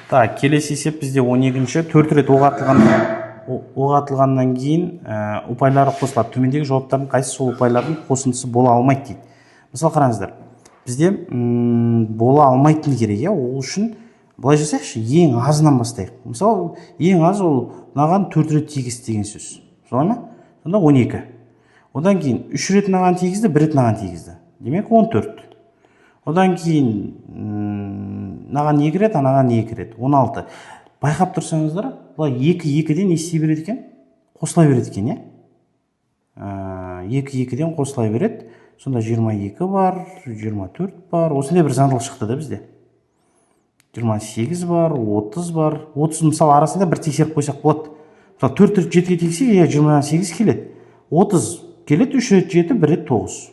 Так, келесі есеп бізде 12-ші. 4 рет оқ атылғаннан кейін ұпайлары қосылады. Төмендегі жауаптардың қайсысы сол ұпайлардың қосындысы бола алмайды дейді. Мысалы қараңыздар, бізде бола алмайтын керек, ол үшін былай жасайықшы, ең азынан бастайық. Мысалы, ең аз ол мынаған 4 рет тигізді деген сөз. Солай ма? Сонда 12. Одан кейін 3 рет мынаған тигізді, 1 рет мынаған тигізді. Демек 14. Одан кейін мынаған 2 рет, анаған 2 рет, 16. Байқап тұрсаңыздар, бұлай 2-2-ден не істей береді екен? Қосыла береді екен, 2-2-ден қосыла береді. Сонда 22 бар, 24 бар. Осындай бір заңдылық шықты да бізде. 28 бар, 30 бар. 30 мысалы арасында бір тексеріп қойсақ болады. Мысалы 4 рет 7-ге тексек, 28 келеді. 30 келеді, 3 рет 7, 1 рет 9.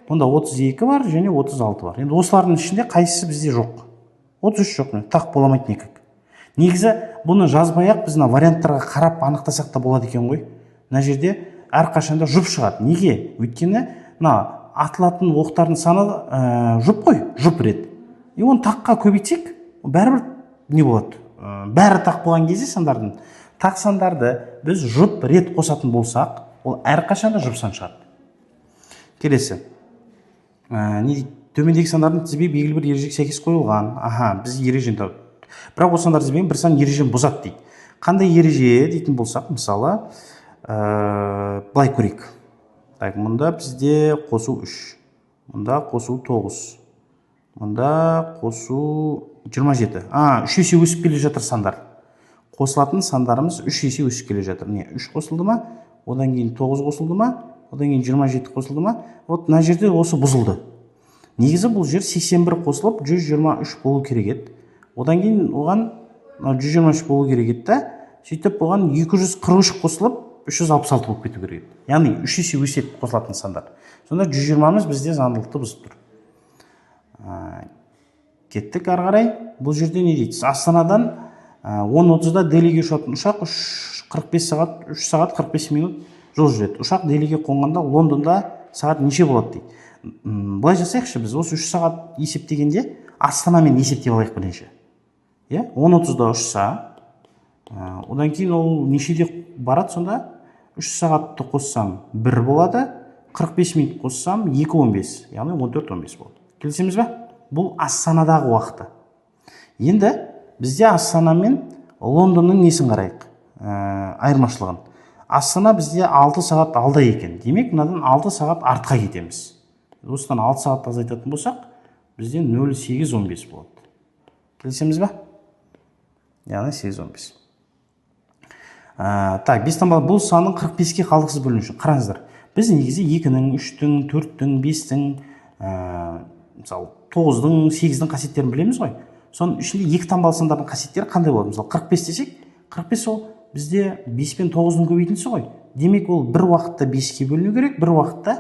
Онда 32 бар және 36 бар. Енді осылардың ішінде қайсысы бізде жоқ? 33 жоқ. Тақ боламайды никак. Негізі бұны жазбай-ақ біз варианттарға қарап анықтасақ та болады екен ғой. Мына жерде әрқашанда жұп шығады. Неге? Өйткені атылатын оқтардың саны жұп қой, жұп рет. И оны таққа көбейтсек, бәрібір не болады? Бәрі тақ болған кезде сандардың. Тақ сандарды біз жұп рет қосатын болсақ, ол әрқашанда жұп сан шығады. Келесі. Төмендегі сандардың тізбе белгілі бір ережеге сәйкес қойылған. Біз ережені тауып. Бірақ осы сандар тізбесінің бір сан ережені бұзады дейді. Қандай ереже дейтін болсақ, мысалы, былай көрейік. Так, мұнда бізде қосу 3. Мұнда қосу 9. Мұнда қосу 27. 3 есе өсіп келе жатыр сандар. Қосылатын сандарымыз 3 есе өсіп келе жатыр. 3 қосылды ма? Одан кейін 9 қосылды ма? Одан кейін 27 қосылды ма? Вот мына жерде осы бұзылды. Негізі бұл жер 81 қосылып 123 болу керек еді. Одан кейін оған 123 болу керек еді. Сөйтіп оған 243 қосылып 366 болып кету керек еді. Яғни 3 есе өсіп қосылатын сандар. Сонда 120-мыз бізде заңдылықты бұзып тұр. Кеттік ары қарай. Бұл жерде не дейді? Астанадан 10:30-да Делиге ұшатын ұшақ 3 сағат 45 минут жол жүреді. Ұшақ Делиге қонғанда Лондонда сағат неше болады дейді. Былай жасайықшы, біз осы 3 сағат есептегенде Астанамен есептеп алайық бірінші. 10:30-да ұшса, одан кейін ол нешеде барады сонда? 3 сағатты қоссам 1 болады, 45 минут қоссам 2:15, яғни 14:15 болады. Келісеміз бе? Бұл Астанадағы уақыты. Енді бізде Астана мен Лондонның несін қарайық? Айырмашылығын. Астана бізде 6 сағат алда екен. Демек, мынадан 6 сағат артқа кетеміз. Осыдан 6 сағат азайтатын болсақ, бізде 08:15 болады. Келісеміз бе? Яғни 8:15. Так, 5 таңбалы бұл санның 45-ке қалдықсыз бөліну үшін. Қараңыздар. Біз негізі 2-нің, 3-тің, 4-тің, 5-тің, мысалы 9-дың, 8-дің қасиеттерін білеміз ғой. Соның ішінде 2 таңбалы сандардың қасиеттері қандай болады? Мысалы 45 десек, 45 ол бізде 5 пен 9-дың көбейтіндісі ғой. Демек ол бір уақытта 5-ке бөліну керек, бір уақытта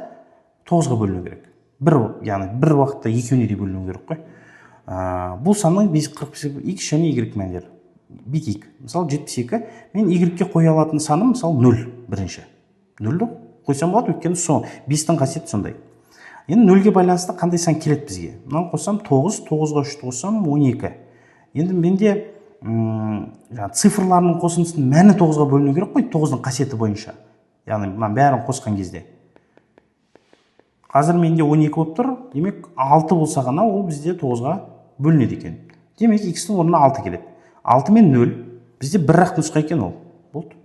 9-ға бөліну керек. Яғни бір уақытта екеуіне де бөліну керек қой. Бұл санның 45 x және y мәндері. Битейік. Мысалы 72 мен y-ке қоя алатын саным мысалы 0 бірінші. 0-ді қойсам болады, өйткені 5-тің қасиеті сондай. Енді 0-ге байланысты қандай сан келеді бізге? Мынаны қоссам 9, 9-ға 3-ті қоссам 12. Енді менде цифрларының қосындысының мәні 9-ға бөліну керек қой, 9-дың қасиеті бойынша. Яғни бәрін қосқан кезде. Қазір менде 12 болып тұр, демек 6 болса ғана ол бізде 9-ға бөлінеді екен. Демек x-тің орнына 6 келеді. 6 мен 0 бізде бір-ақ нұсқа екен ол. Болды.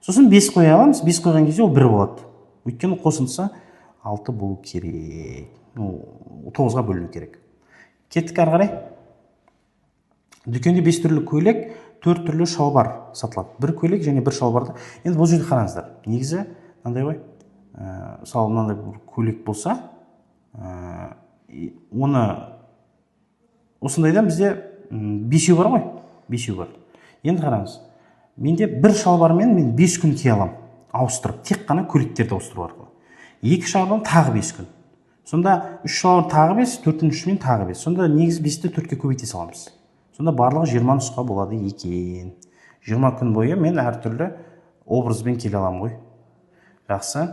Сосын 5 қоя аламыз, 5 қойған кезде ол 1 болады. Өйткені қосындысы 6 болу керек. 9-ға бөліну керек. Кеттік ары қарай. Дүкенде 5 түрлі көйлек, 4 түрлі шалбар сатылады. Бір көйлек және бір шалбарды. Енді бұл жерде қараңыздар. Негізі мынандай ғой. Мысалы мынандай бір көйлек болса, оны осындайдан бізде 5 бар ғой. 5 бар. Енді қараңыз. Менде бір шалбармен мен 5 күн кие алам. Ауыстырып, тек қана көйлектерді ауыстыру арқылы. 2 шалбармен тағы 5 күн. Сонда 3 шалбар тағы 5, 4-шімен тағы 5. Сонда негізі 5-ті 4-ке көбейте саламыз. Сонда барлығы 20 нұсқа болады екен. 20 күн бойы мен әртүрлі образбен келе алам ғой. Жақсы.